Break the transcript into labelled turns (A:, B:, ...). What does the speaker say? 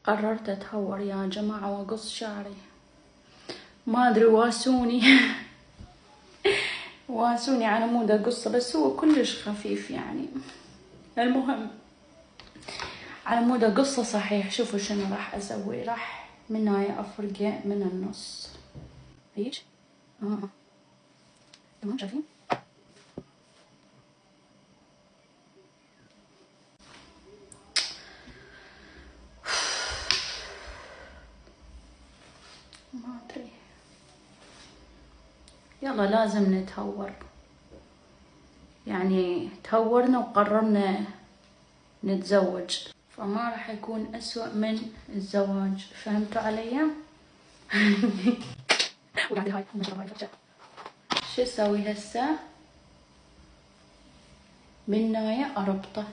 A: قررت اتهور يا جماعة واقص شعري. ما ادري واسوني واسوني على مود اقصه، بس هو كلش خفيف يعني. المهم على مود اقصه صحيح. شوفوا شنو راح اسوي. راح من هاي افرقه من النص هيج. تمام شايفين؟ ما ادري، يلا لازم نتهور يعني. تهورنا وقررنا نتزوج، فما راح يكون أسوأ من الزواج. فهمتوا علي؟ وقاعدة هاي شو اسوي هسه؟ بالنهاية اربطه.